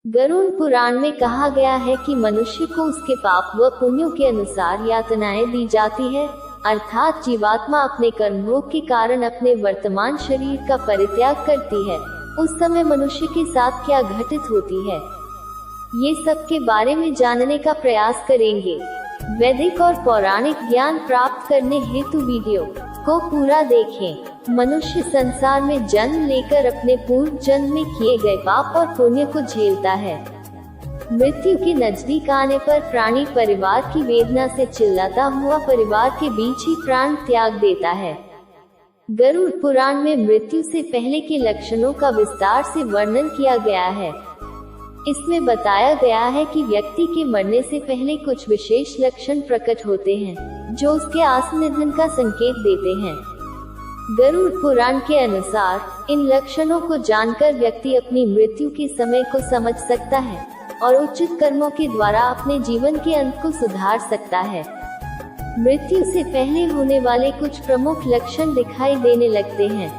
गरुड़ पुराण में कहा गया है कि मनुष्य को उसके पाप व पुण्यों के अनुसार यातनाएं दी जाती है, अर्थात जीवात्मा अपने कर्मभोग के कारण अपने वर्तमान शरीर का परित्याग करती है। उस समय मनुष्य के साथ क्या घटित होती है, ये सब के बारे में जानने का प्रयास करेंगे। वैदिक और पौराणिक ज्ञान प्राप्त करने हेतु वीडियो को पूरा देखें। मनुष्य संसार में जन्म लेकर अपने पूर्व जन्म में किए गए पाप और पुण्य को झेलता है। मृत्यु के नजदीक आने पर प्राणी परिवार की वेदना से चिल्लाता हुआ परिवार के बीच ही प्राण त्याग देता है। गरुड़ पुराण में मृत्यु से पहले के लक्षणों का विस्तार से वर्णन किया गया है। इसमें बताया गया है कि व्यक्ति के मरने से पहले कुछ विशेष लक्षण प्रकट होते हैं, जो उसके आत्मनिधन का संकेत देते हैं। गरुड़ पुराण के अनुसार इन लक्षणों को जानकर व्यक्ति अपनी मृत्यु के समय को समझ सकता है और उचित कर्मों के द्वारा अपने जीवन के अंत को सुधार सकता है। मृत्यु से पहले होने वाले कुछ प्रमुख लक्षण दिखाई देने लगते हैं,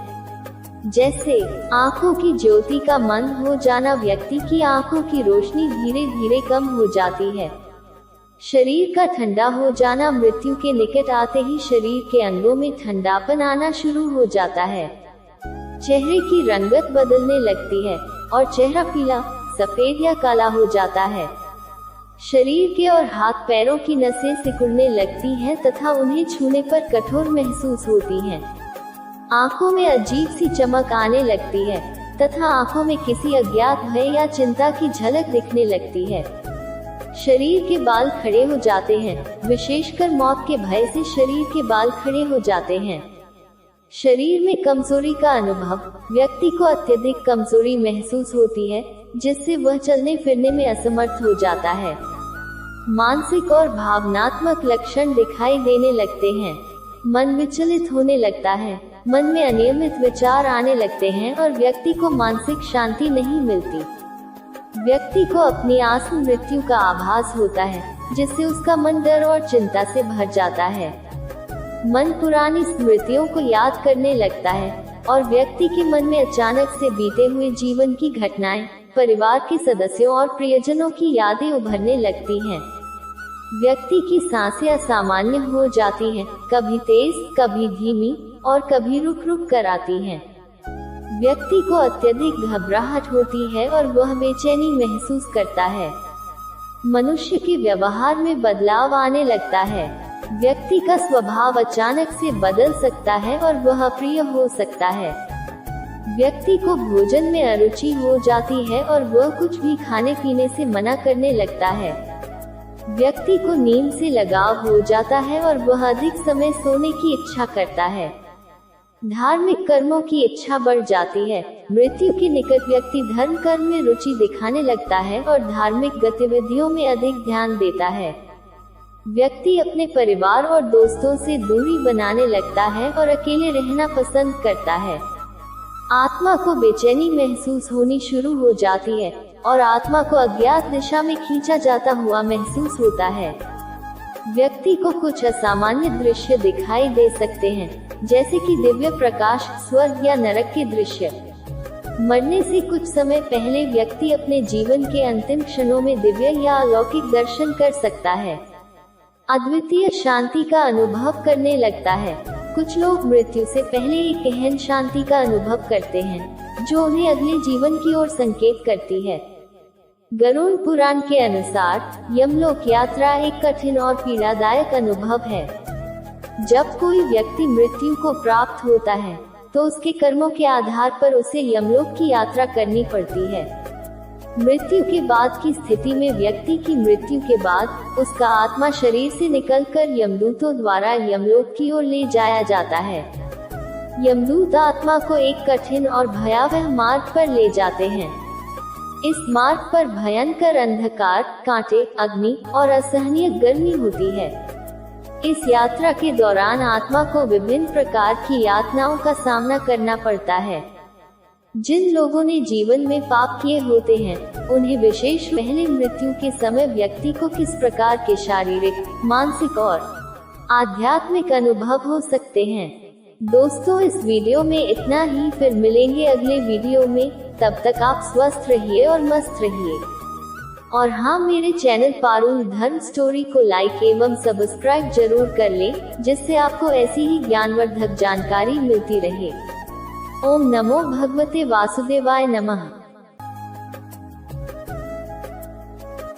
जैसे आंखों की ज्योति का मंद हो जाना, व्यक्ति की आंखों की रोशनी धीरे धीरे कम हो जाती है। शरीर का ठंडा हो जाना, मृत्यु के निकट आते ही शरीर के अंगों में ठंडापन आना शुरू हो जाता है। चेहरे की रंगत बदलने लगती है और चेहरा पीला, सफेद या काला हो जाता है। शरीर के और हाथ पैरों की नसें सिकुड़ने लगती हैं तथा उन्हें छूने पर कठोर महसूस होती हैं। आंखों में अजीब सी चमक आने लगती है तथा आंखों में किसी अज्ञात भय या चिंता की झलक दिखने लगती है। शरीर के बाल खड़े हो जाते हैं, विशेषकर मौत के भय से शरीर के बाल खड़े हो जाते हैं। शरीर में कमजोरी का अनुभव, व्यक्ति को अत्यधिक कमजोरी महसूस होती है, जिससे वह चलने फिरने में असमर्थ हो जाता है। मानसिक और भावनात्मक लक्षण दिखाई देने लगते हैं। मन विचलित होने लगता है, मन में अनियमित विचार आने लगते हैं और व्यक्ति को मानसिक शांति नहीं मिलती। व्यक्ति को अपनी आत्म मृत्यु का आभास होता है, जिससे उसका मन डर और चिंता से भर जाता है। मन पुरानी स्मृतियों को याद करने लगता है और व्यक्ति के मन में अचानक से बीते हुए जीवन की घटनाएं, परिवार के सदस्यों और प्रियजनों की यादें उभरने लगती हैं। व्यक्ति की सांसें असामान्य हो जाती हैं, कभी तेज, कभी धीमी और कभी रुक रुक कर आती हैं। व्यक्ति को अत्यधिक घबराहट होती है और वह बेचैनी महसूस करता है। मनुष्य के व्यवहार में बदलाव आने लगता है। व्यक्ति का स्वभाव अचानक से बदल सकता है और वह अप्रिय हो सकता है। व्यक्ति को भोजन में अरुचि हो जाती है और वह कुछ भी खाने पीने से मना करने लगता है। व्यक्ति को नींद से लगाव हो जाता है और वह अधिक समय सोने की इच्छा करता है। धार्मिक कर्मों की इच्छा बढ़ जाती है। मृत्यु के निकट व्यक्ति धर्म कर्म में रुचि दिखाने लगता है और धार्मिक गतिविधियों में अधिक ध्यान देता है। व्यक्ति अपने परिवार और दोस्तों से दूरी बनाने लगता है और अकेले रहना पसंद करता है। आत्मा को बेचैनी महसूस होनी शुरू हो जाती है और आत्मा को अज्ञात दिशा में खींचा जाता हुआ महसूस होता है। व्यक्ति को कुछ असामान्य दृश्य दिखाई दे सकते हैं, जैसे कि दिव्य प्रकाश, स्वर्ग या नरक के दृश्य। मरने से कुछ समय पहले व्यक्ति अपने जीवन के अंतिम क्षणों में दिव्य या अलौकिक दर्शन कर सकता है। अद्वितीय शांति का अनुभव करने लगता है। कुछ लोग मृत्यु से पहले एक गहन शांति का अनुभव करते हैं, जो उन्हें अगले जीवन की ओर संकेत करती है। गरुड़ पुराण के अनुसार यमलोक यात्रा एक कठिन और पीड़ादायक अनुभव है। जब कोई व्यक्ति मृत्यु को प्राप्त होता है, तो उसके कर्मों के आधार पर उसे यमलोक की यात्रा करनी पड़ती है। मृत्यु के बाद की स्थिति में व्यक्ति की मृत्यु के बाद उसका आत्मा शरीर से निकलकर यमदूतों द्वारा यमलोक की ओर ले जाया जाता है। यमदूत आत्मा को एक कठिन और भयावह मार्ग पर ले जाते हैं। इस मार्ग पर भयंकर अंधकार, कांटे, अग्नि और असहनीय गर्मी होती है। इस यात्रा के दौरान आत्मा को विभिन्न प्रकार की यातनाओं का सामना करना पड़ता है। जिन लोगों ने जीवन में पाप किए होते हैं, उन्हें विशेष पहले मृत्यु के समय व्यक्ति को किस प्रकार के शारीरिक, मानसिक और आध्यात्मिक अनुभव हो सकते हैं। दोस्तों, इस वीडियो में इतना ही। फिर मिलेंगे अगले वीडियो में। तब तक आप स्वस्थ रहिए और मस्त रहिए। और हाँ, मेरे चैनल पारुल धर्म स्टोरी को लाइक एवं सब्सक्राइब जरूर कर लें, जिससे आपको ऐसी ही ज्ञानवर्धक जानकारी मिलती रहे। ओम नमो भगवते वासुदेवाय नमः।